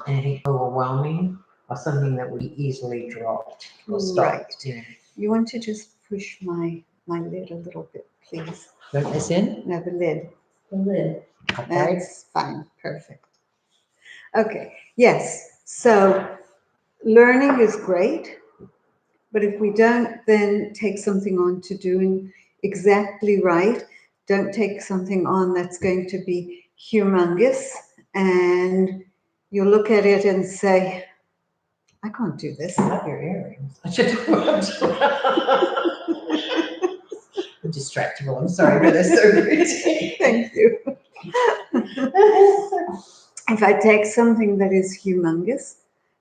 anything overwhelming or something that would be easily dropped or stopped. Right. You want to just push my lid a little bit, please? Put this in? No, the lid. The lid. Okay. That's fine. Perfect. Okay. Yes. So learning is great, but if we don't then take something on to doing exactly right, don't take something on that's going to be humongous, and you look at it and say, I can't do this. I love your earrings. I should I'm distractible. I'm sorry, but they're so pretty. Thank you. If I take something that is humongous,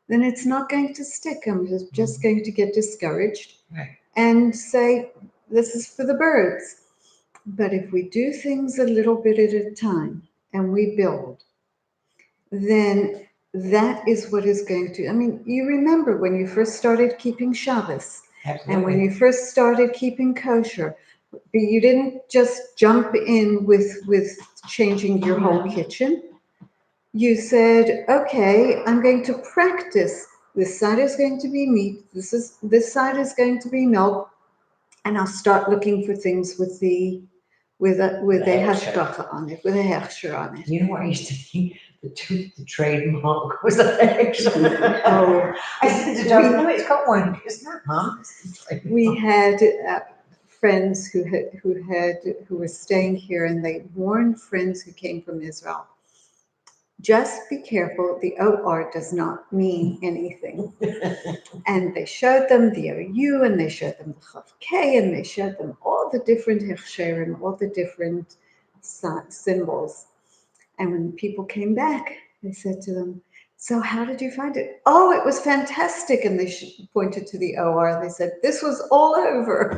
then it's not going to stick. I'm just going to get discouraged Right. and say, this is for the birds. But if we do things a little bit at a time and we build, then that is what is going to, I mean, you remember when you first started keeping Shabbos, Absolutely. and when you first started keeping kosher, you didn't just jump in with changing your whole kitchen. You said, okay, I'm going to practice. This side is going to be meat. This side is going to be milk, and I'll start looking for things with a hashgacha on it, with a hechsher on it. You know what I used to think? The trademark was a hechsher. Oh, I said to John, no, it's got one. It's not, Mum. We had friends who were staying here, and they warned friends who came from Israel. Just be careful, the OR does not mean anything. And they showed them the OU, and they showed them the Chav K, and they showed them all the different Hechsherim, all the different symbols. And when people came back, they said to them, so how did you find it? Oh, it was fantastic. And they pointed to the OR. They said, this was all over.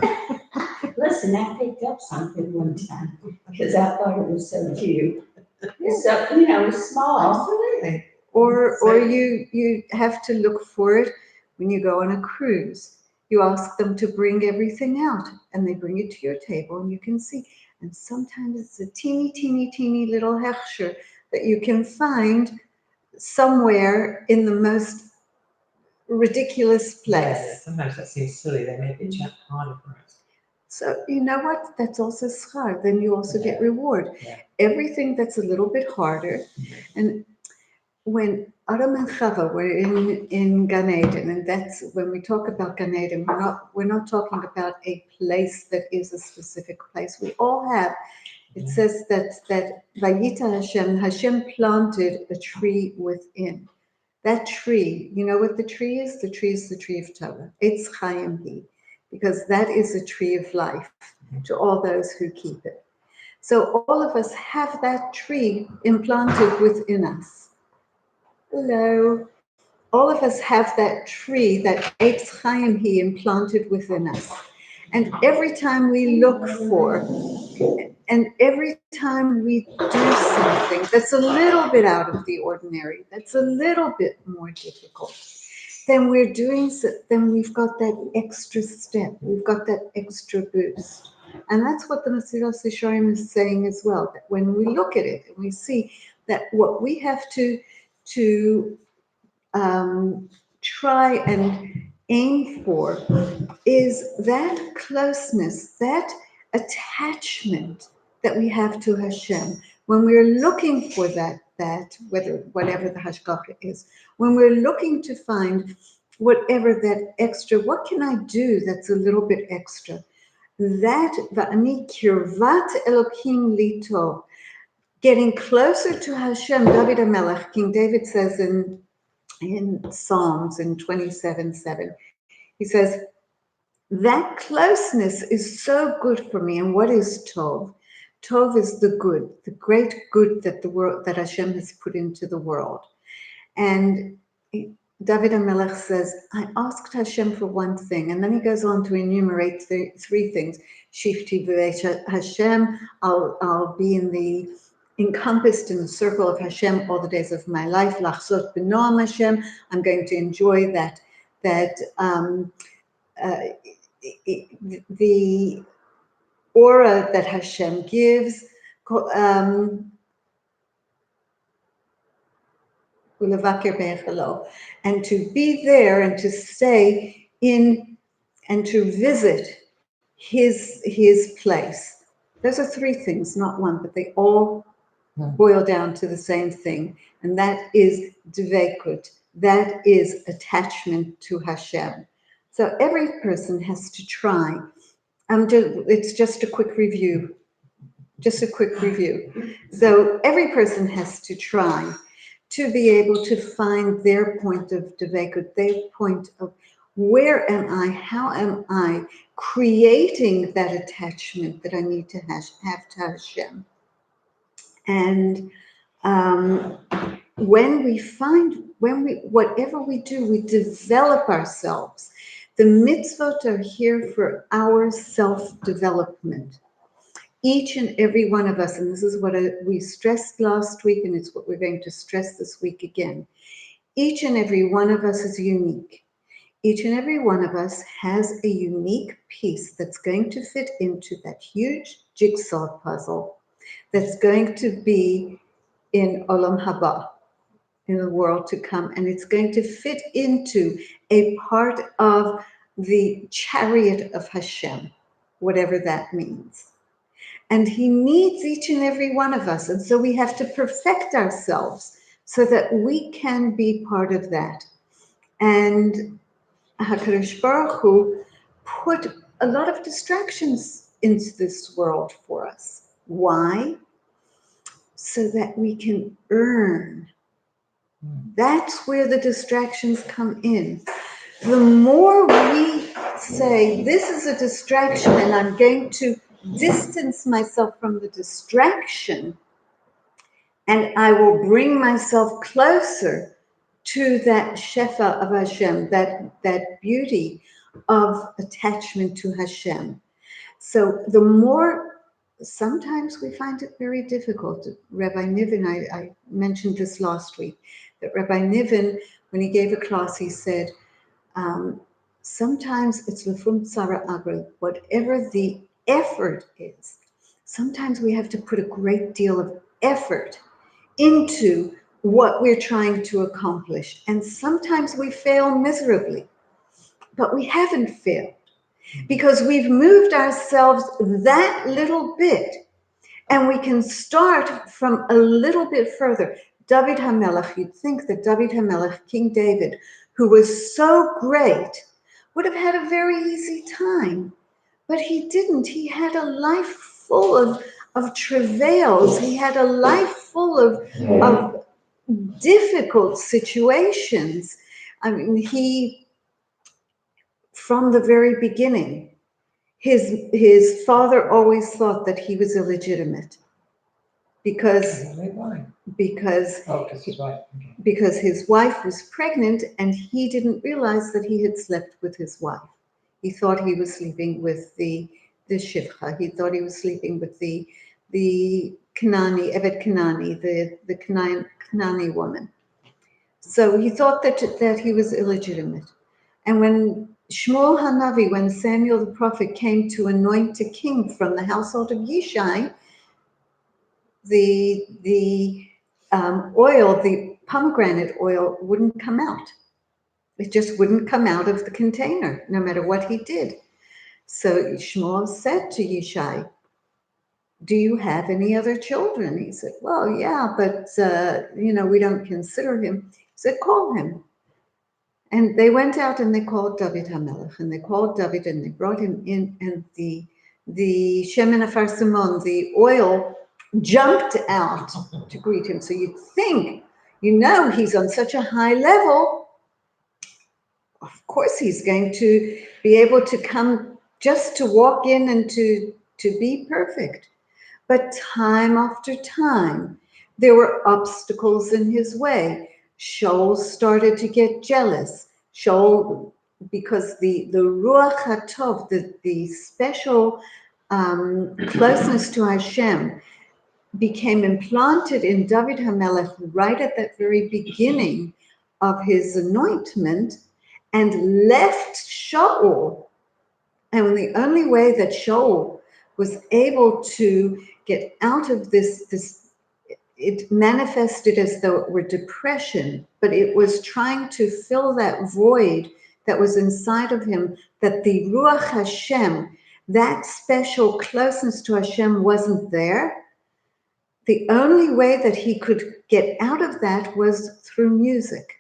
Listen, I picked up something one time because I thought it was so cute. So, it's small. Absolutely. Or you have to look for it when you go on a cruise. You ask them to bring everything out, and they bring it to your table, and you can see. And sometimes it's a teeny, teeny, teeny little hechsher that you can find somewhere in the most ridiculous place. Yeah, sometimes that seems silly. They make it chat harder for us. So you know what? That's also schar. Then you also get reward. Yeah. Everything that's a little bit harder. And when Adam and Chava were in Gan Eden, and that's when we talk about Gan Eden, we're not talking about a place that is a specific place. We all have. It says that Vayita Hashem planted a tree within. That tree, you know what the tree is? The tree is the tree of Torah. It's Chaim Hi, because that is a tree of life to all those who keep it. So all of us have that tree implanted within us. Hello. All of us have that tree, that Eitz Chaim Hi implanted within us. And every time we look for, and every time we do something that's a little bit out of the ordinary, that's a little bit more difficult, then we've got that extra step, we've got that extra boost. And that's what the Mesillat Yesharim is saying as well, that when we look at it and we see that what we have to try and aim for is that closeness, that attachment that we have to Hashem. When we're looking for that whatever the hashgacha is, when we're looking to find whatever that extra, what can I do that's a little bit extra? That va'ani kirvat Elokim lito, getting closer to Hashem. David HaMelech, King David says in Psalms in 27:7, he says, that closeness is so good for me. And what is Tov? Tov is the good, the great good that Hashem has put into the world. And David HaMelech says, I asked Hashem for one thing, and then he goes on to enumerate three things. Shifti v'veit Hashem, I'll be encompassed in the circle of Hashem all the days of my life. Lachzot b'noam Hashem, I'm going to enjoy the aura that Hashem gives. Ulevaker be'echelo, and to be there and to stay in and to visit his place. Those are three things, not one, but they all boil down to the same thing, and that is dveikut. That is attachment to Hashem. So every person has to try. It's just a quick review. Just a quick review. So every person has to try to be able to find their point of dveikut, their point of where am I, how am I creating that attachment that I need to have to Hashem. And whatever we do, we develop ourselves. The mitzvot are here for our self-development. Each and every one of us, and this is what we stressed last week, and it's what we're going to stress this week again. Each and every one of us is unique. Each and every one of us has a unique piece that's going to fit into that huge jigsaw puzzle that's going to be in Olam Haba, in the world to come, and it's going to fit into a part of the chariot of Hashem, whatever that means. And he needs each and every one of us, and so we have to perfect ourselves so that we can be part of that. And HaKadosh Baruch Hu put a lot of distractions into this world for us. Why? So that we can earn. That's where the distractions come in. The more we say, this is a distraction and I'm going to distance myself from the distraction, and I will bring myself closer to that shefa of Hashem, that beauty of attachment to Hashem. So the more, sometimes we find it very difficult. Rabbi Niven, I mentioned this last week, that Rabbi Niven, when he gave a class, he said, sometimes it's lefum tzara agra, whatever the effort is. Sometimes we have to put a great deal of effort into what we're trying to accomplish. And sometimes we fail miserably, but we haven't failed because we've moved ourselves that little bit, and we can start from a little bit further. David HaMelech, you'd think that David HaMelech, King David, who was so great, would have had a very easy time, but he didn't. He had a life full of travails. He had a life full of difficult situations. I mean, from the very beginning, his father always thought that he was illegitimate because his wife was pregnant and he didn't realize that he had slept with his wife. He thought he was sleeping with the shivcha. He thought he was sleeping with the Kanani, Evet Kanani, the Kanani woman. So he thought that he was illegitimate. And when Shmuel Hanavi, when Samuel the prophet came to anoint a king from the household of Yishai, the oil, the pomegranate oil, wouldn't come out. It just wouldn't come out of the container, no matter what he did. So Shmuel said to Yishai, do you have any other children? He said, well, yeah, but, we don't consider him. He said, call him. And they went out and they called David HaMelech, and they called David and they brought him in, and the Shemen Afar Simon, the oil, jumped out to greet him. So you'd think, he's on such a high level, of course he's going to be able to come just to walk in and to be perfect. But time after time, there were obstacles in his way. Shaul started to get jealous. Shaul, because the Ruach HaTov, the special closeness to Hashem, became implanted in David HaMelech right at that very beginning of his anointment, and left Shaul. And the only way that Shaul was able to get out of this it manifested as though it were depression, but it was trying to fill that void that was inside of him, that the Ruach Hashem, that special closeness to Hashem, wasn't there. The only way that he could get out of that was through music.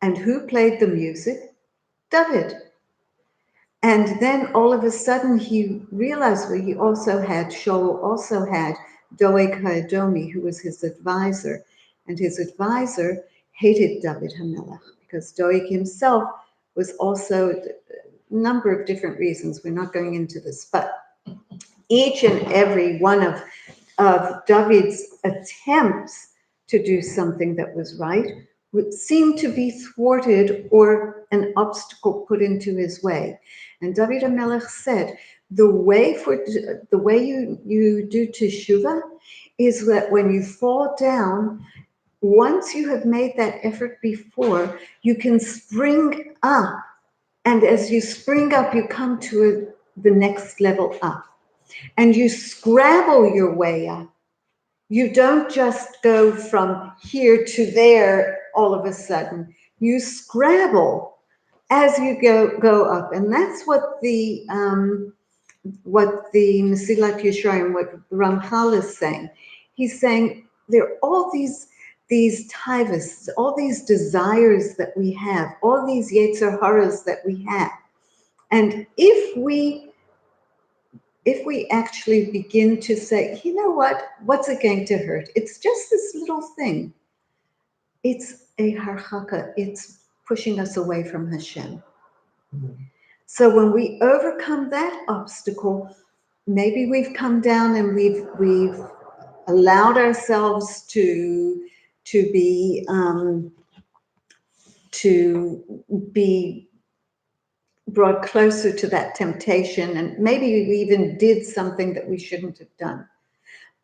And who played the music? David. And then all of a sudden he realized he also had, Shaul also had Doeg HaEdomi, who was his advisor. And his advisor hated David HaMelech because Doeg himself was also a number of different reasons. We're not going into this, but each and every one of David's attempts to do something that was right would seem to be thwarted or an obstacle put into his way. And David HaMelech said, the way you do teshuvah is that when you fall down, once you have made that effort before, you can spring up. And as you spring up, you come to the next level up. And you scrabble your way up. You don't just go from here to there all of a sudden. You scrabble as you go up. And that's what the Mesillat Yesharim, what Ramchal is saying. He's saying there are all these taivas, all these desires that we have, all these yetzer haras that we have. And if we actually begin to say, you know what, what's it going to hurt? It's just this little thing. It's a harchaka, it's pushing us away from Hashem. Mm-hmm. So when we overcome that obstacle, maybe we've come down and we've allowed ourselves to be brought closer to that temptation, and maybe we even did something that we shouldn't have done.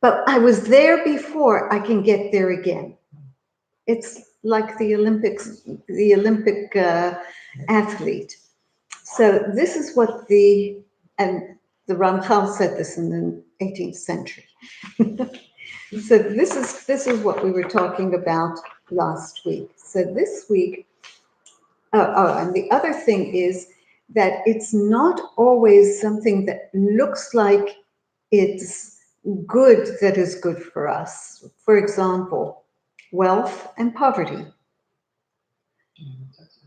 But I was there before, I can get there again. It's like the Olympic athlete. So this is what the Ramchal said this in the 18th century. So this is what we were talking about last week. So this week, and the other thing is that it's not always something that looks like it's good that is good for us. For example, wealth and poverty.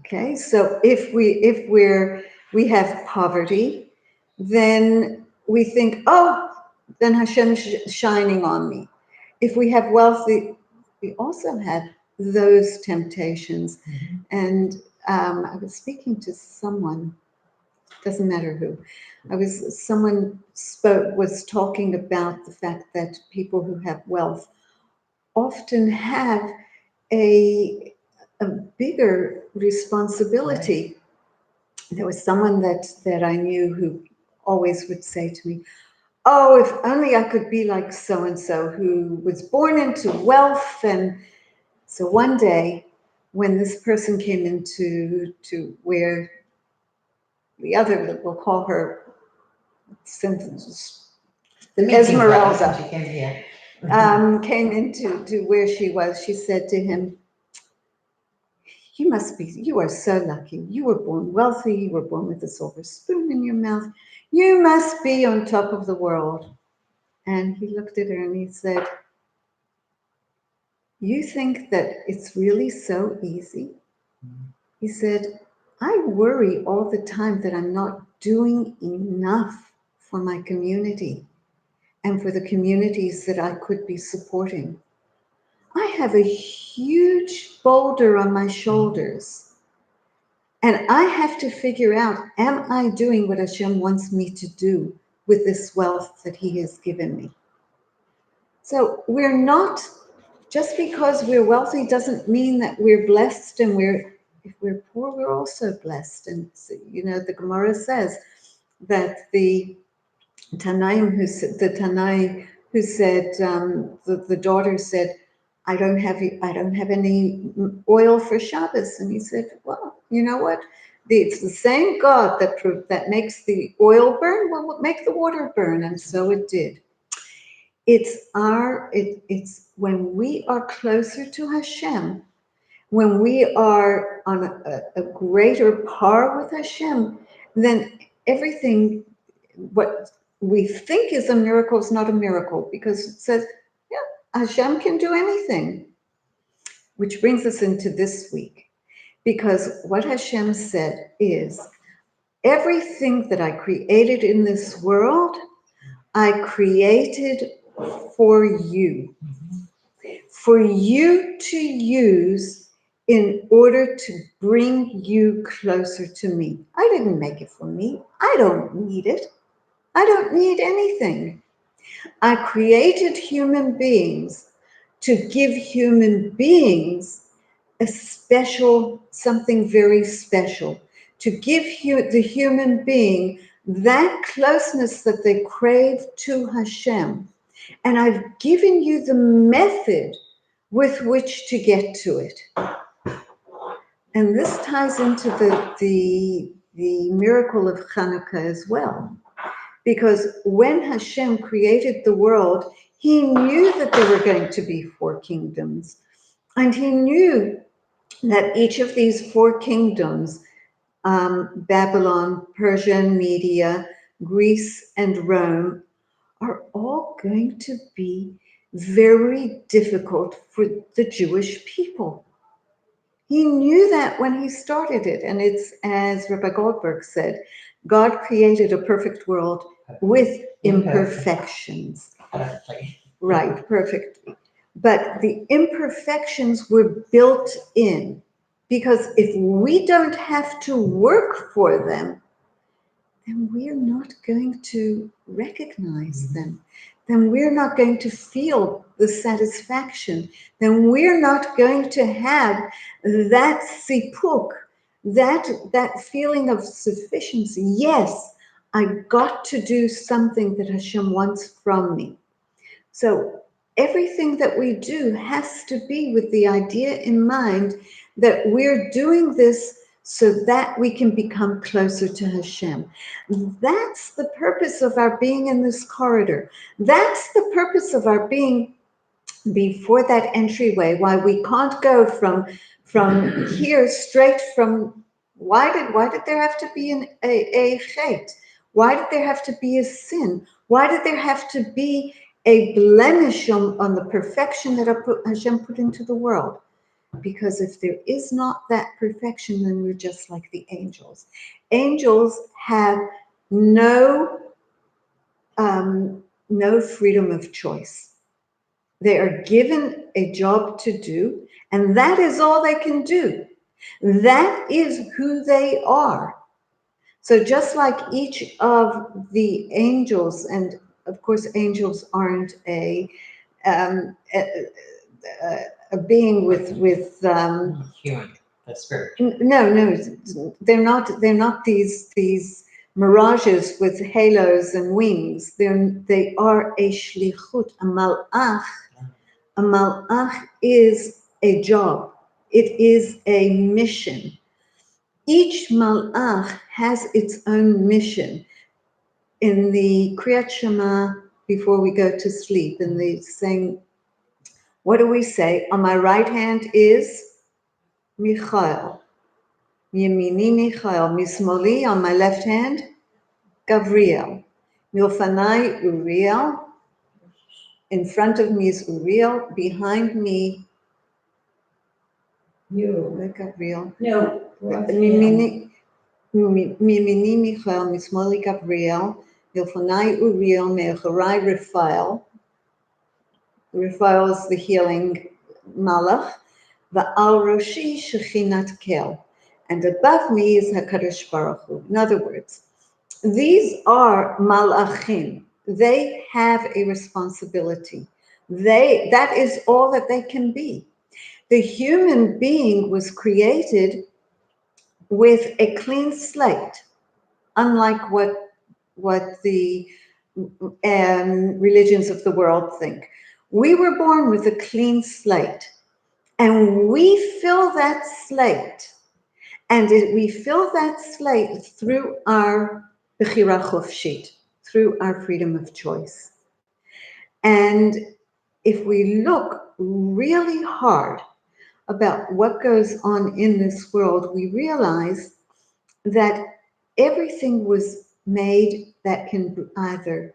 Okay, so if we have poverty, then we think, oh, then Hashem's shining on me. If we have wealth, we also have those temptations. Mm-hmm. And I was speaking to someone, doesn't matter who. Someone was talking about the fact that people who have wealth often have a bigger responsibility. Right. There was someone that I knew who always would say to me, oh, if only I could be like so-and-so who was born into wealth. And so one day when this person came into where the other, we'll call her Esmeralda, came into where she was, she said to him, you are so lucky. You were born wealthy. You were born with a silver spoon in your mouth. You must be on top of the world. And he looked at her and he said, you think that it's really so easy? He said, I worry all the time that I'm not doing enough for my community and for the communities that I could be supporting. I have a huge boulder on my shoulders, and I have to figure out, am I doing what Hashem wants me to do with this wealth that He has given me? So we're not, just because we're wealthy doesn't mean that we're blessed, and if we're poor, we're also blessed. And the Gemara says that the Tanai who said, the daughter said, I don't have any oil for Shabbos. And he said, well, you know what? It's the same God that makes the oil burn, will make the water burn. And so it did. it's when we are closer to Hashem, when we are on a greater par with Hashem, then everything, what we think is a miracle is not a miracle, because it says, yeah, Hashem can do anything. Which brings us into this week, because what Hashem said is, everything that I created in this world, I created for you to use in order to bring you closer to me. I didn't make it for me. I don't need it. I don't need anything. I created human beings to give human beings a special, something very special, to give the human being that closeness that they crave to Hashem. And I've given you the method with which to get to it. And this ties into the miracle of Hanukkah as well. Because when Hashem created the world, he knew that there were going to be 4 kingdoms. And he knew that each of these 4 kingdoms, Babylon, Persia and Media, Greece and Rome, are all going to be very difficult for the Jewish people. He knew that when he started it. And it's, as Rabbi Goldberg said, God created a perfect world with imperfections. Perfectly. Right, perfectly. But the imperfections were built in, because if we don't have to work for them, then we're not going to recognize them. Then we're not going to feel the satisfaction. Then we're not going to have that sipuk, that feeling of sufficiency. Yes, I got to do something that Hashem wants from me. So everything that we do has to be with the idea in mind that we're doing this so that we can become closer to Hashem. That's the purpose of our being in this corridor. That's the purpose of our being before that entryway, why we can't go from here straight from, why did there have to be a chet? Why did there have to be a sin? Why did there have to be a blemish on the perfection that Hashem put into the world? Because if there is not that perfection, then we're just like the angels. Angels have no freedom of choice. They are given a job to do, and that is all they can do. That is who they are. So just like each of the angels, and of course angels aren't a being with human, that's spirit. No, they're not these mirages with halos and wings. They are a shlichut, a malach. A malach is a job. It is a mission. Each malach has its own mission. In the Kriyat Shema, before we go to sleep, in the saying, what do we say? On my right hand is Michael. Yemini Michael. Mismoli, on my left hand, Gabriel. Milfanai, Uriel. In front of me is Uriel. Behind me, Gabriel. No. Mimini Michael, Mismoli Gabriel. Milfanai, Uriel. Me'acharai, Raphael. Raphael is the healing malach. Va'al Roshi Shechinat Kel. And above me is HaKadosh Baruch Hu. In other words, these are malachim. They have a responsibility. That is all that they can be. The human being was created with a clean slate, unlike what the religions of the world think. We were born with a clean slate, and we fill that slate. And we fill that slate through our bechira chofshit, through our freedom of choice. And if we look really hard about what goes on in this world, we realize that everything was made that can either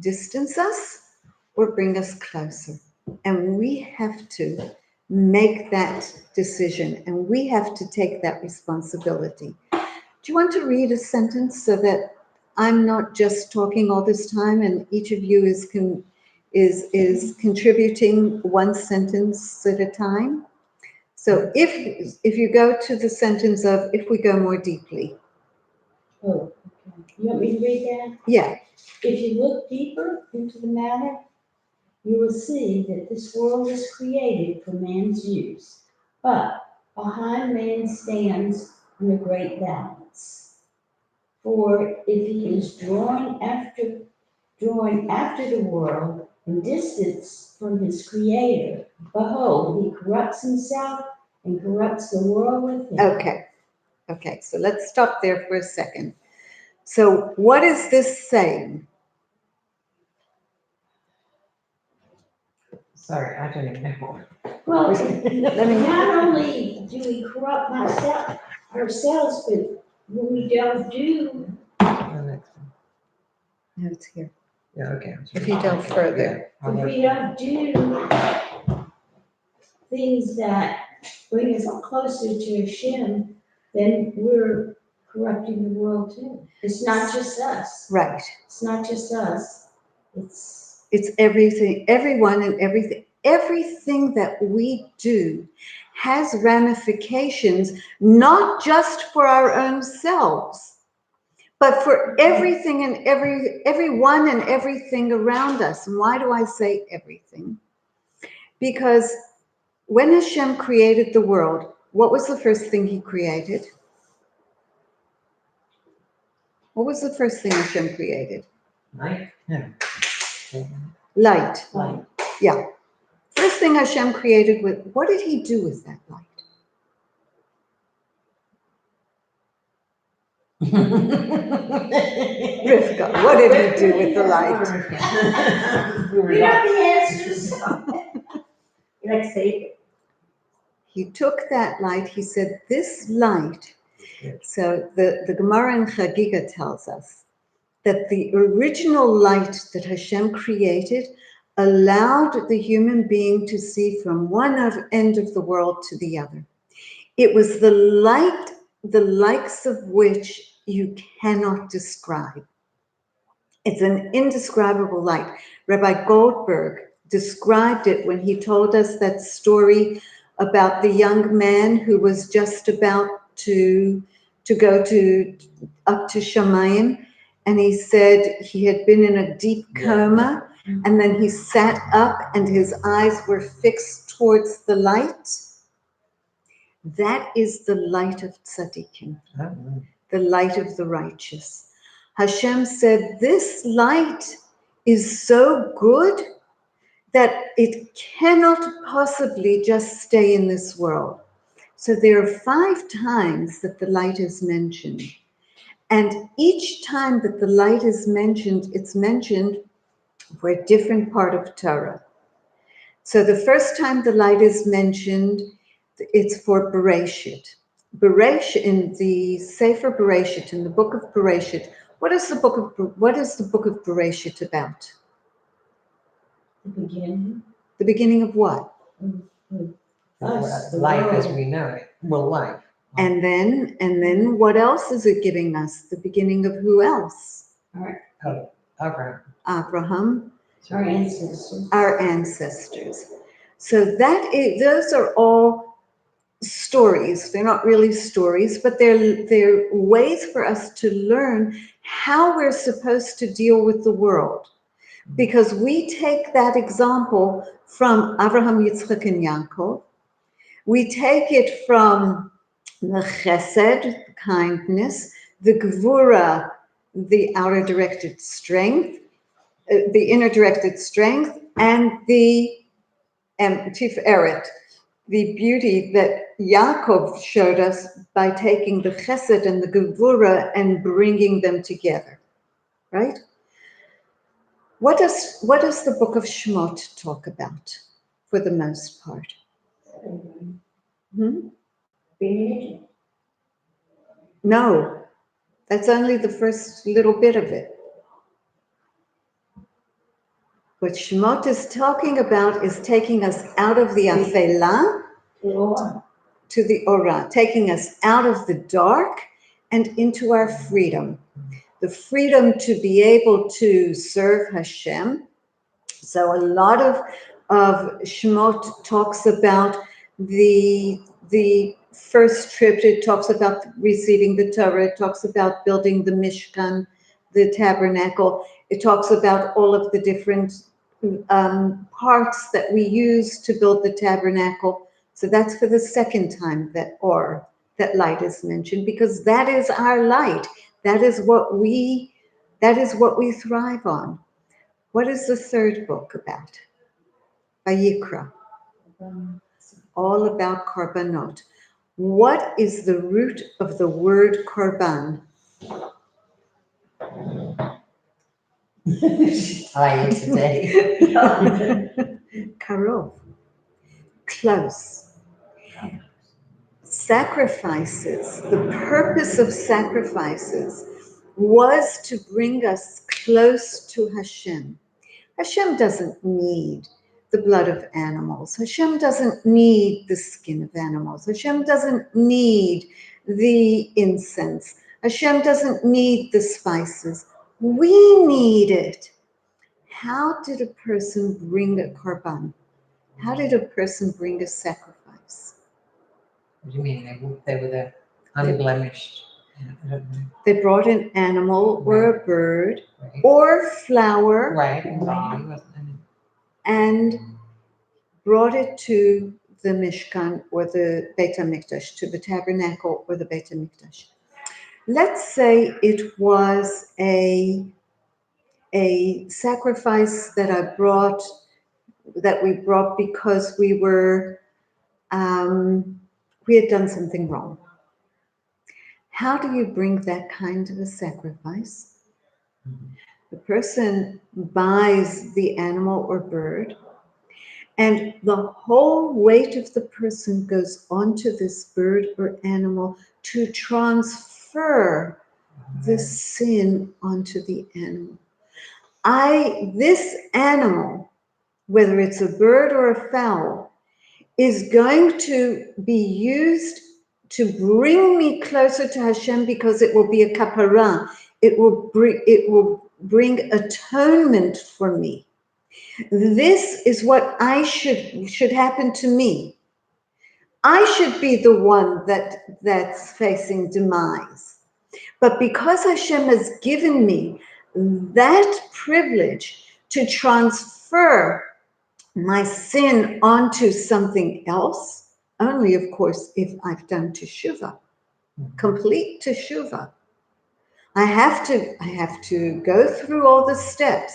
distance us or bring us closer. And we have to make that decision, and we have to take that responsibility. Do you want to read a sentence so that I'm not just talking all this time and each of you is contributing one sentence at a time? So if you go to the sentence of, if we go more deeply. Oh, okay. You want me to read that? Yeah. If you look deeper into the matter, you will see that this world was created for man's use, but behind man stands the great balance. For if he is drawn after the world and distanced from his creator, behold, he corrupts himself and corrupts the world with him. Okay, so let's stop there for a second. So what is this saying? Sorry, I don't even know. Well, Let me- not only do we corrupt ourselves, but when we don't do, The next one. No, it's here. Yeah, okay. I'm sorry. If you go further. Yeah, if we don't do things that bring us closer to Hashem, then we're corrupting the world too. It's not just us. Right. It's not just us. It's everything, everyone and everything. Everything that we do has ramifications, not just for our own selves, but for everything and everyone and everything around us. And why do I say everything? Because when Hashem created the world, what was the first thing he created? What was the first thing Hashem created? Light? Yeah. Light. Light. Yeah. First thing Hashem created with, what did he do with that light? Rivka, what did he do with the light? You know the answers. Let's see. He took that light, he said, this light. So the Gemara in Chagiga tells us that the original light that Hashem created allowed the human being to see from one end of the world to the other. It was the light, the likes of which you cannot describe. It's an indescribable light. Rabbi Goldberg described it when he told us that story about the young man who was just about to go up to Shamayim, and he said he had been in a deep coma, and then he sat up and his eyes were fixed towards the light. That is the light of tzaddikim, the light of the righteous. Hashem said, this light is so good that it cannot possibly just stay in this world. So there are 5 times that the light is mentioned. And each time that the light is mentioned, it's mentioned for a different part of Torah. So the first time the light is mentioned, it's for Bereshit. Bereshit, in the Sefer Bereshit, in the book of Bereshit, what is the book of Bereshit about? The beginning. The beginning of what? Life as we know it. Well, life. And then what else is it giving us? The beginning of who else? Oh, Abraham. Abraham. Our ancestors. Our ancestors. So those are all stories. They're not really stories, but they're ways for us to learn how we're supposed to deal with the world. Because we take that example from Abraham, Yitzchak, and Yaakov. We take it from the chesed, the kindness, the gvura, the outer directed strength, the inner directed strength, and the tiferet, the beauty that Yaakov showed us by taking the chesed and the gevura and bringing them together, right? What does the book of Shemot talk about for the most part? Hmm? Being No, that's only the first little bit of it. What Shemot is talking about is taking us out of the Afela to the Ora, taking us out of the dark and into our freedom. The freedom to be able to serve Hashem. So a lot of Shemot talks about the first trip. It talks about receiving the Torah. It talks about building the Mishkan, the tabernacle. It talks about all of the different parts that we use to build the tabernacle. So that's for the second time that light is mentioned, because that is our light. That is what we thrive on. What is the third book about? Vayikra. All about korbanot. What is the root of the word korban? She's tired today. Karov. Close. Sacrifices, the purpose of sacrifices was to bring us close to Hashem. Hashem doesn't need the blood of animals. Hashem doesn't need the skin of animals. Hashem doesn't need the incense. Hashem doesn't need the spices. We need it. How did a person bring a korban? How did a person bring a sacrifice? What do you mean? They were the unblemished. I don't know. They brought an animal or a bird Right. or flour Right. Exactly. Wasn't it? and brought it to the Mishkan or the Beit HaMikdash, to the tabernacle or the Beit HaMikdash. Let's say it was a sacrifice that we brought because we had done something wrong. How do you bring that kind of a sacrifice? The person buys the animal or bird, and the whole weight of the person goes onto this bird or animal to transfer the sin onto the animal. This animal, whether it's a bird or a fowl, is going to be used to bring me closer to Hashem, because it will be a kapara. It will bring atonement for me. This is what should happen to me. I should be the one that's facing demise. But because Hashem has given me that privilege to transfer my sin onto something else, only of course if I've done teshuvah, complete teshuvah. I have to go through all the steps.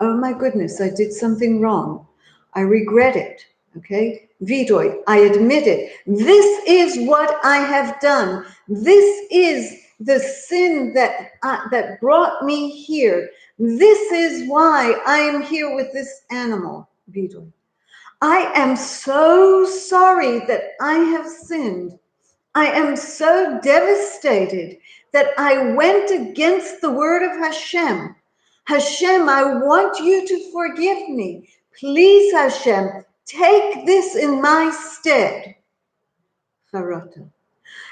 Oh my goodness, I did something wrong. I regret it. Okay, vidoy, I admit it. This is what I have done. This is the sin that brought me here. This is why I am here with this animal, vidoy. I am so sorry that I have sinned. I am so devastated that I went against the word of Hashem. Hashem, I want you to forgive me. Please, Hashem, take this in my stead. Charata.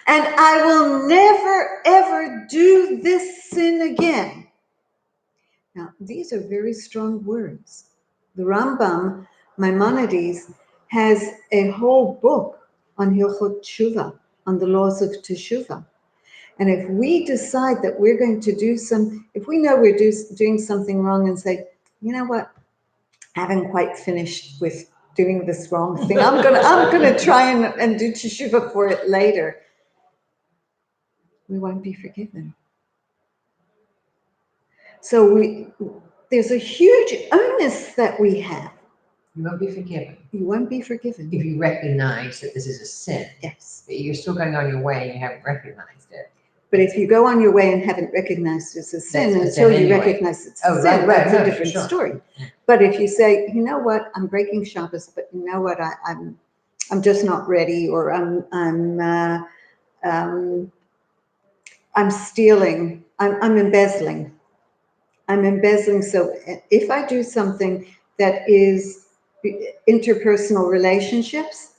And I will never, ever do this sin again. Now, these are very strong words. The Rambam, Maimonides, has a whole book on Hilchot Teshuvah, on the laws of Teshuvah. And if we decide that we're going to if we know we're doing something wrong and say, you know what, I haven't quite finished with doing this wrong thing. I'm gonna try and do Teshuvah for it later. We won't be forgiven. So there's a huge onus that we have. You won't be forgiven. You won't be forgiven. If you recognize that this is a sin. Yes. But you're still going on your way and you haven't recognized it. But if you go on your way and haven't recognized it's a sin That's a until sin you anyway. recognize it's a Oh, sin, right, that's no, a for different sure. story. But if you say, you know what, I'm breaking Shabbos, but you know what, I'm just not ready, or I'm stealing, I'm embezzling. I'm embezzling. So if I do something that is interpersonal relationships,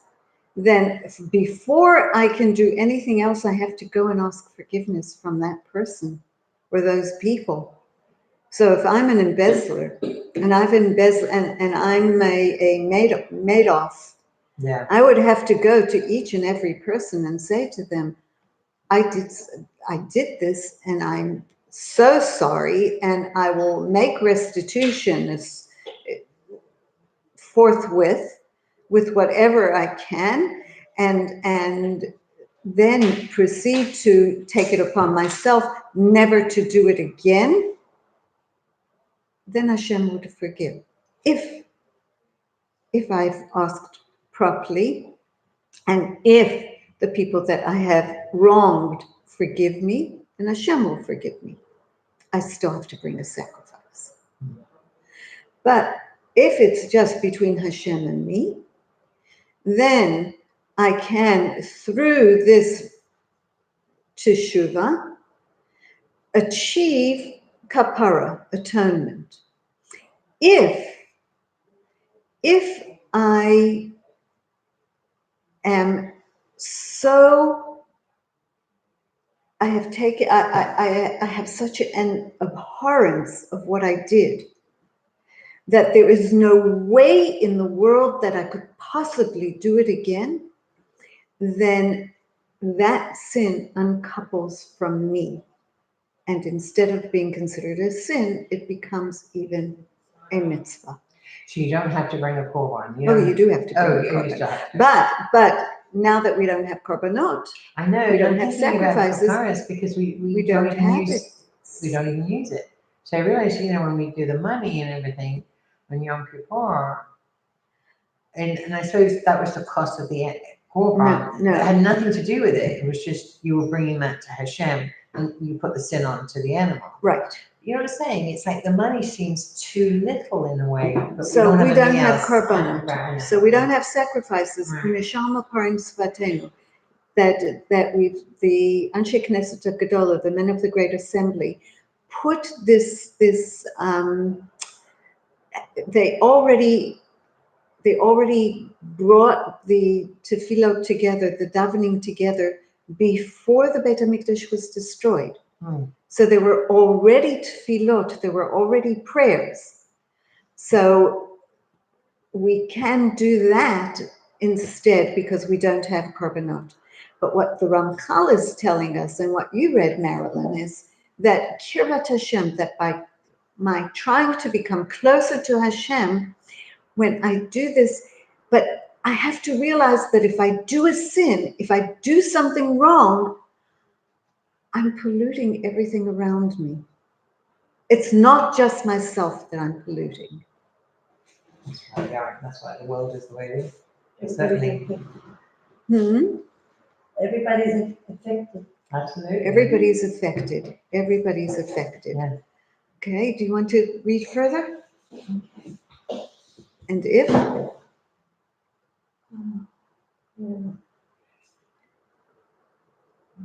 then before I can do anything else, I have to go and ask forgiveness from that person or those people. So if I'm an embezzler and I've embezzled and I'm a Madoff, Yeah. I would have to go to each and every person and say to them, I did this and I'm so sorry, and I will make restitution as forthwith with whatever I can, and then proceed to take it upon myself never to do it again. Then Hashem would forgive. If I've asked properly, and if the people that I have wronged forgive me, then Hashem will forgive me. I still have to bring a sacrifice. But if it's just between Hashem and me, then I can, through this teshuvah, achieve kapara, atonement. If I am so, I have such an abhorrence of what I did, that there is no way in the world that I could possibly do it again, then that sin uncouples from me. And instead of being considered a sin, it becomes even a mitzvah. So you don't have to bring a korban. You do have to bring a you still korban. have to. But now that we don't have korbanot, I know. we don't I'm have thinking about sacrifices, kafaras because we don't even have use, it. we don't even use it. So I realized, when we do the money and everything on Yom Kippur, and I suppose that was the cost of the korban. No. It had nothing to do with it. It was just you were bringing that to Hashem, and you put the sin onto the animal. Right. You know what I'm saying? It's like the money seems too little in a way. But So we don't anything have else. korbanot. Right. So we don't have sacrifices. Right. Mishama parim svatenu. That we've, the Anshe Knesset Gedolah, the men of the Great Assembly, put this they already brought the tefillot together, the davening together, before the Beit HaMikdash was destroyed. So there were already tefillot, there were already prayers. So we can do that instead because we don't have korbanot. But what the Ramchal is telling us, and what you read, Marilyn, is that Kirvat Hashem, that by my trying to become closer to Hashem, when I do this, but I have to realize that if I do a sin, if I do something wrong, I'm polluting everything around me. It's not just myself that I'm polluting. That's why the world is the way it is. It's Everybody's certainly. Everybody's affected. Absolutely. Everybody's affected. Everybody's affected. Yeah. Okay, do you want to read further? And if?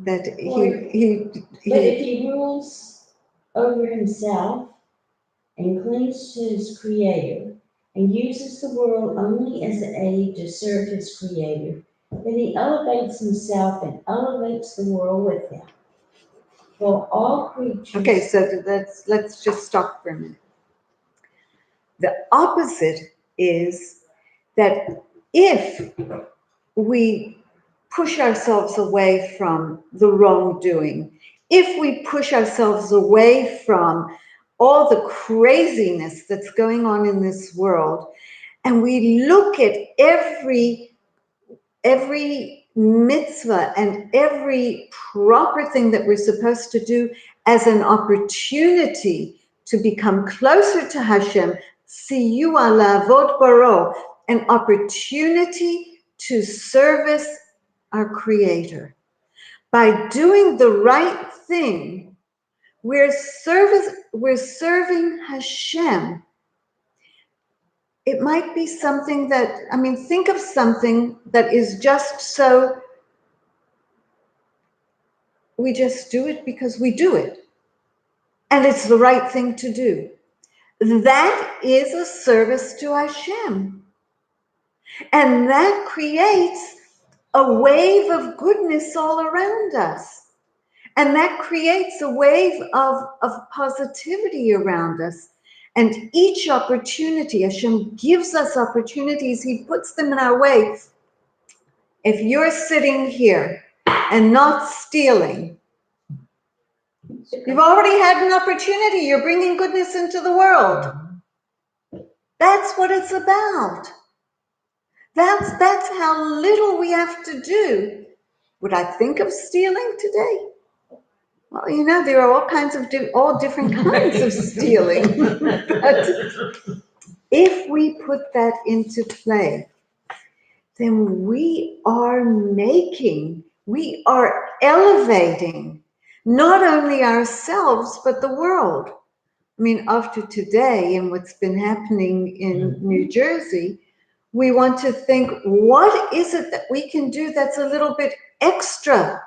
That But if he rules over himself and clings to his creator and uses the world only as an aid to serve his creator, then he elevates himself and elevates the world with him. For all creatures. Okay, so let's just stop for a minute. The opposite is that if we push ourselves away from the wrongdoing, if we push ourselves away from all the craziness that's going on in this world, and we look at every mitzvah and every proper thing that we're supposed to do as an opportunity to become closer to Hashem, siyua la'avod baro, an opportunity to service our Creator. by doing the right thing, we're serving Hashem. It might be something that, I mean, think of something that is just so, we just do it because we do it. And it's the right thing to do. That is a service to Hashem. And that creates a wave of goodness all around us. And that creates a wave of positivity around us. And each opportunity, Hashem gives us opportunities, He puts them in our way. If you're sitting here and not stealing, you've already had an opportunity. You're bringing goodness into the world. That's what it's about. That's how little we have to do. Would I think of stealing today? Well, you know, there are all kinds of all different kinds of stealing. But if we put that into play, then we are elevating not only ourselves, but the world. I mean, after today and what's been happening in New Jersey, we want to think, what is it that we can do that's a little bit extra?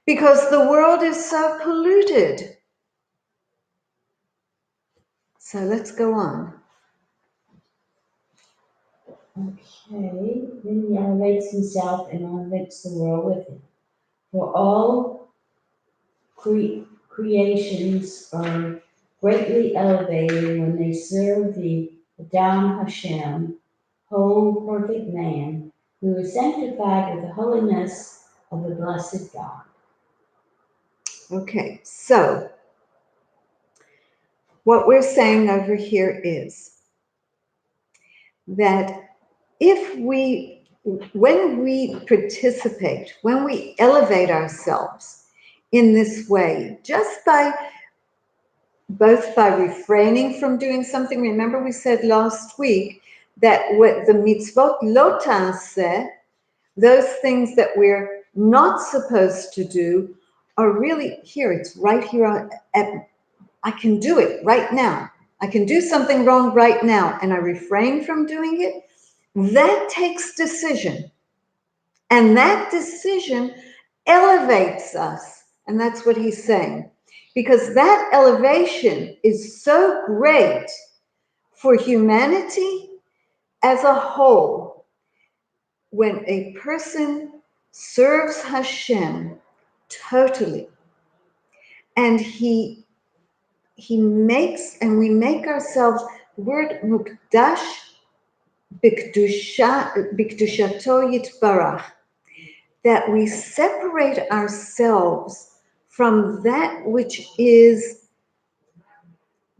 Because the world is so polluted. So let's go on. Okay, then he elevates himself and elevates the world with him. For all creations are greatly elevated when they serve the Adam Hashem, whole perfect man, who is sanctified with the holiness of the blessed God. Okay, so what we're saying over here is that when we participate, when we elevate ourselves in this way, just by refraining from doing something. Remember we said last week that what the mitzvot lo ta'aseh, those things that we're not supposed to do, are really here. It's right here. I can do it right now. I can do something wrong right now, and I refrain from doing it. That takes decision. And that decision elevates us. And that's what he's saying. Because that elevation is so great for humanity as a whole. When a person serves Hashem totally, and he makes, and we make ourselves, the word mukdash bikdushato yitbarach, that we separate ourselves from that which is,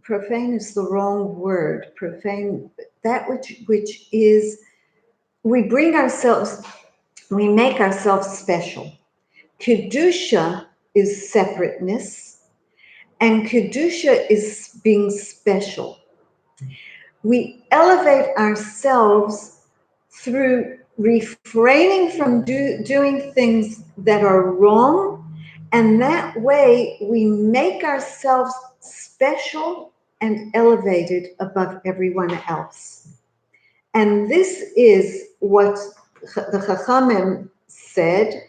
profane is the wrong word, profane, that which is, we make ourselves special. Kedusha is separateness, and Kedusha is being special. We elevate ourselves through refraining from doing things that are wrong, and that way we make ourselves special and elevated above everyone else. And this is what the Chachamim said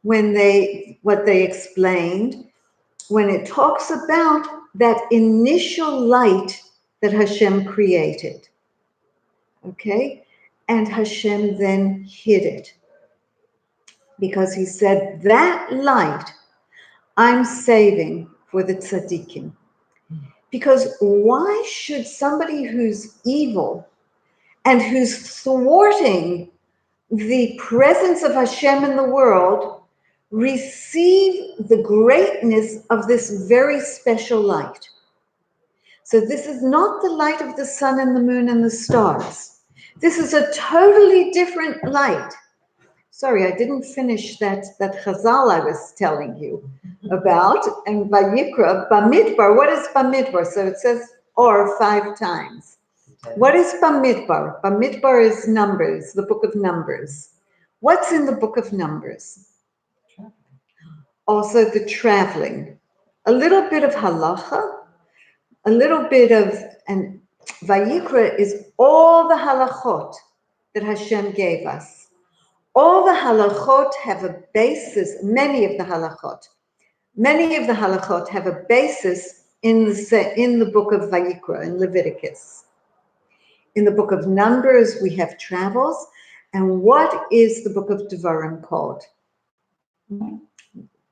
what they explained when it talks about that initial light that Hashem created. Okay? And Hashem then hid it. Because he said, that light I'm saving for the tzaddikim. Because why should somebody who's evil and who's thwarting the presence of Hashem in the world receive the greatness of this very special light? So this is not the light of the sun and the moon and the stars. This is a totally different light. Sorry, I didn't finish that chazal I was telling you about. And Vayikra, Bamidbar, what is Bamidbar? So it says or 5 times. What is Bamidbar? Bamidbar is Numbers, the book of Numbers. What's in the book of Numbers? also the traveling, a little bit of halacha, a little bit of, and Vayikra is all the halachot that Hashem gave us. All the halachot have a basis, many of the halachot have a basis in the book of Vayikra, in Leviticus. In the book of Numbers, we have travels. And what is the book of Devarim called?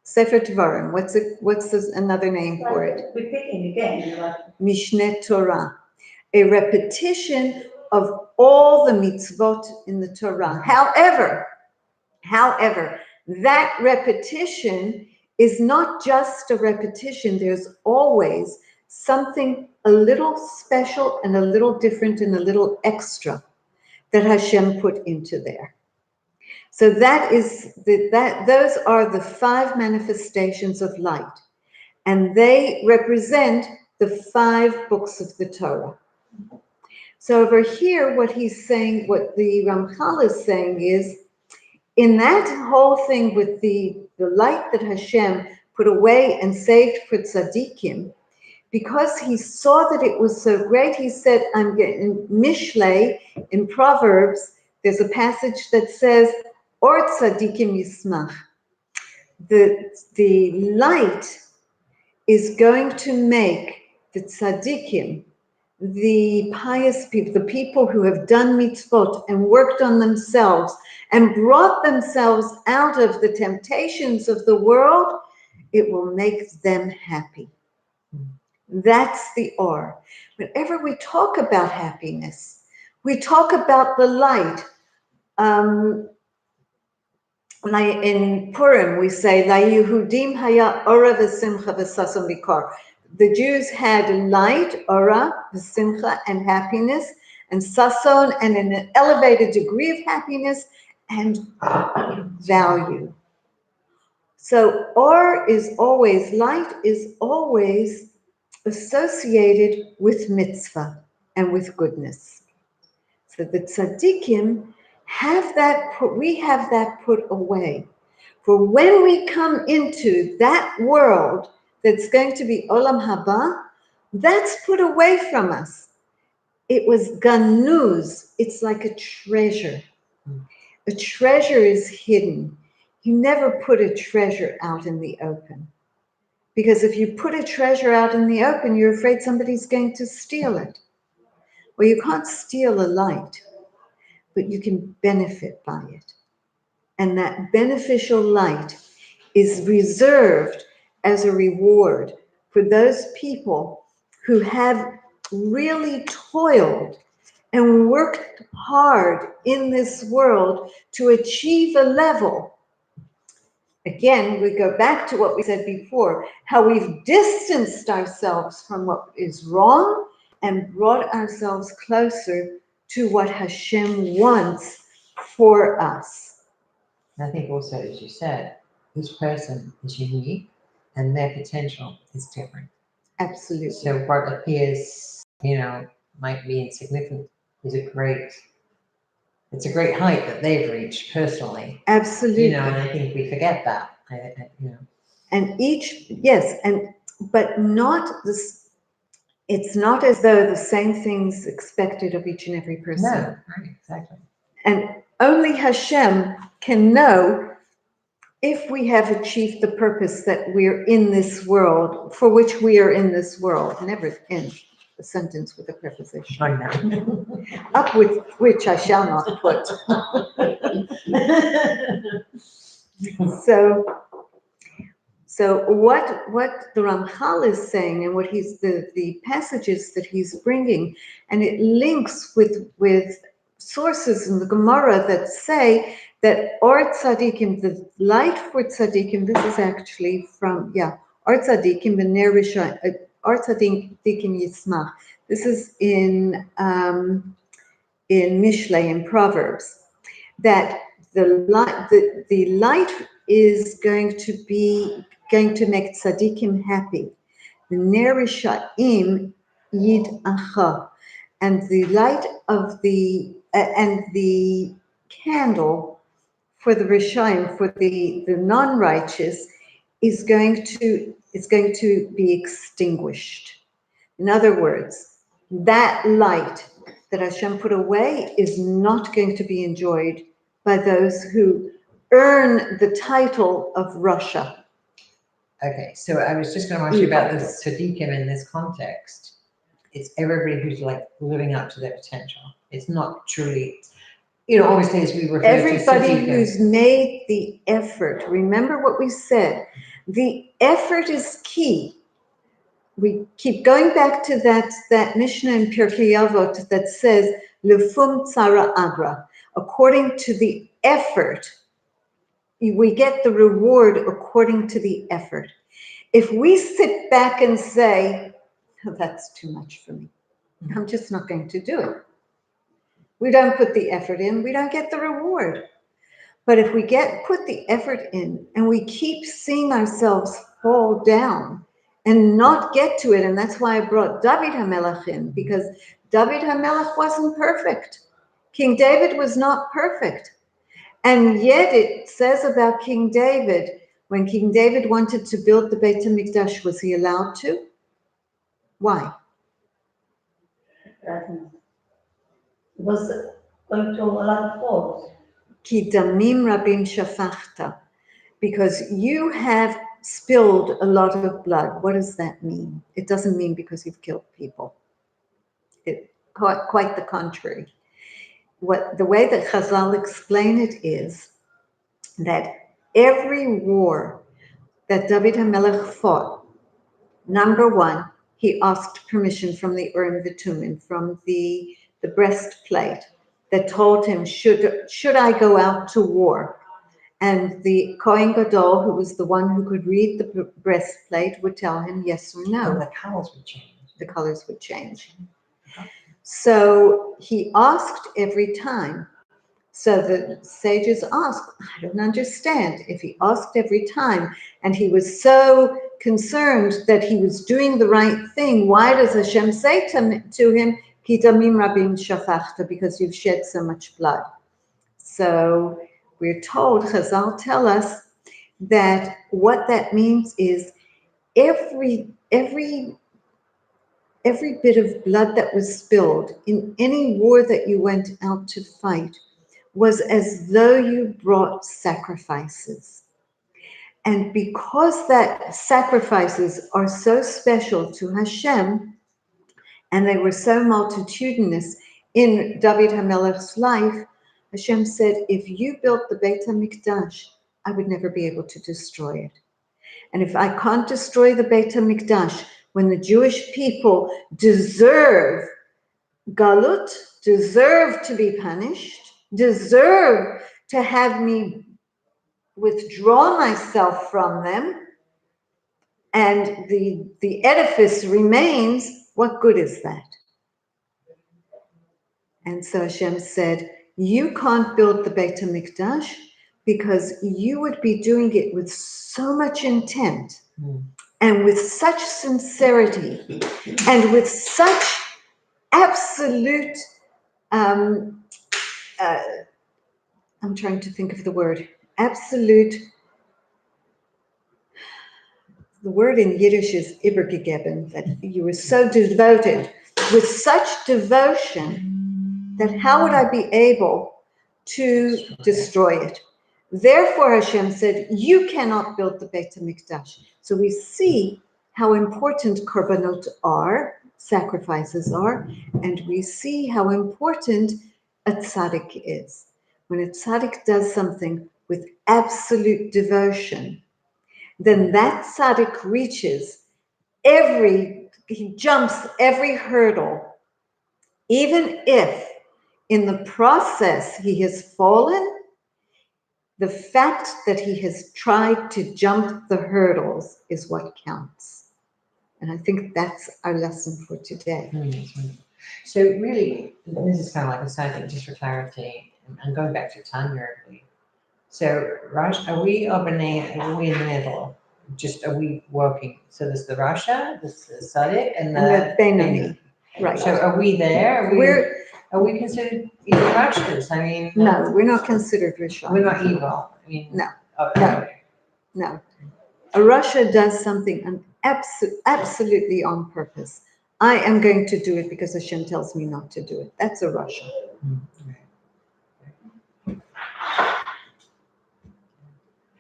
Sefer Devarim. What's another name for it? We're picking again. Mishneh Torah. A repetition of all the mitzvot in the Torah. However, that repetition is not just a repetition. There's always something a little special and a little different and a little extra that Hashem put into there. So those are the 5 manifestations of light, and they represent the 5 books of the Torah. So over here, what he's saying, what the Ramchal is saying is, in that whole thing with the light that Hashem put away and saved for tzaddikim, because he saw that it was so great, he said, I'm getting Mishlei in Proverbs, there's a passage that says, Or tzaddikim yismach. The light is going to make the tzaddikim, the pious people, the people who have done mitzvot and worked on themselves and brought themselves out of the temptations of the world, it will make them happy. That's the or. Whenever we talk about happiness, we talk about the light. In Purim, we say, La Yehudim haya ora v'simcha v'sason bikar. The Jews had light, ora, v'simcha, and happiness, and sason, and an elevated degree of happiness and value. So or is always, light is always associated with mitzvah and with goodness. So the tzaddikim have that, we have that put away. For when we come into that world that's going to be olam haba, that's put away from us. It was ganuz. It's like a treasure. A treasure is hidden. You never put a treasure out in the open. Because if you put a treasure out in the open, you're afraid somebody's going to steal it. Well, you can't steal a light, but you can benefit by it. And that beneficial light is reserved as a reward for those people who have really toiled and worked hard in this world to achieve a level. Again, we go back to what we said before, how we've distanced ourselves from what is wrong and brought ourselves closer to what Hashem wants for us. I think also, as you said, each person is unique and their potential is different. Absolutely. So what appears, might be insignificant is it's a great height that they've reached personally. Absolutely. And I think we forget that. And but not this, it's not as though the same thing's expected of each and every person. No, right, exactly. And only Hashem can know if we have achieved the purpose that we're in this world, for which we are in this world. Never end a sentence with a preposition. I know. Up with which I shall not put. So what the Ramchal is saying, and what he's the passages that he's bringing, and it links with sources in the Gemara that say that Or Tzadikim, the light for Tzadikim, this is actually from Or Tzadikim v'ner Rishon, Or Tzadikim Yismach. This is in Mishlei, in Proverbs, that the light is going to make tzaddikim happy. The ner rishaim yid'acha, and the light of and the candle for the rishaim, for the non-righteous, is going to be extinguished. In other words, that light that Hashem put away is not going to be enjoyed by those who earn the title of Russia. Okay, so I was just going to ask you about the tzaddikim in this context. It's everybody who's like living up to their potential. It's not truly, obviously as we refer to Everybody tzaddikim. who's made the effort. Remember what we said. The effort is key. We keep going back to that Mishnah in Pirkei Avot that says, Lefum tzara agra. According to the effort, we get the reward according to the effort. If we sit back and say, oh, that's too much for me, I'm just not going to do it. We don't put the effort in, we don't get the reward. But if we put the effort in and we keep seeing ourselves fall down and not get to it, and that's why I brought David HaMelech in, because David HaMelech wasn't perfect. King David was not perfect. And yet it says about King David, when King David wanted to build the Beit HaMikdash, was he allowed to? Why? It was going to a lot of faults. Ki damim rabim shafachta. Because you have spilled a lot of blood. What does that mean? It doesn't mean because you've killed people. Quite the contrary. The way that Chazal explain it is that every war that David HaMelech fought, number one, he asked permission from the Urim V'Tumim, from the breastplate, that told him, should I go out to war? And the Kohen Gadol, who was the one who could read the breastplate, would tell him yes or no. And the colors would change. The colors would change. So he asked every time. So the sages asked, I don't understand. If he asked every time and he was so concerned that he was doing the right thing, why does Hashem say to him, Ki damim rabim shafachta, because you've shed so much blood? So we're told, Chazal tell us that what that means is every bit of blood that was spilled in any war that you went out to fight was as though you brought sacrifices. And because that sacrifices are so special to Hashem, and they were so multitudinous in David HaMelech's life, Hashem said, if you built the Beit HaMikdash, I would never be able to destroy it. And if I can't destroy the Beit HaMikdash, when the Jewish people deserve galut, deserve to be punished, deserve to have me withdraw myself from them, and the edifice remains, what good is that? And so Hashem said, you can't build the Beit HaMikdash because you would be doing it with so much intent and with such sincerity and with such absolute, I'm trying to think of the word, absolute, the word in Yiddish is übergegeben, that you were so devoted, with such devotion, that how would I be able to destroy it? Therefore, Hashem said, you cannot build the Beit HaMikdash. So we see how important korbanot are, sacrifices are, and we see how important a tzaddik is. When a tzaddik does something with absolute devotion, then that tzaddik reaches he jumps every hurdle, even if in the process he has fallen, the fact that he has tried to jump the hurdles is what counts. And I think that's our lesson for today. So really, this is kind of like a side thing, just for clarity, and going back to Tanya. So, Raj, are we in the middle? Just are we working? So there's the Rasha, there's the Sadiq, and the Benoni. Right. So are we there? Are we considered even Rashas? I mean, no, we're not considered Rishon. We're not evil. I mean, No. Okay. No. Russia does something absolutely on purpose. I am going to do it because Hashem tells me not to do it. That's a Russia.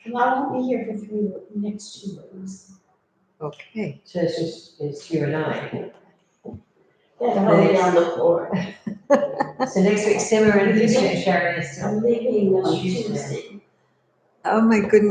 Well, I won't be here for next 2 weeks. Okay. So it's you and I. That'll be on the floor. So next week, Simmer and Mesillat Yesharim is I'm leaving on Tuesday. Tuesday. Oh my goodness.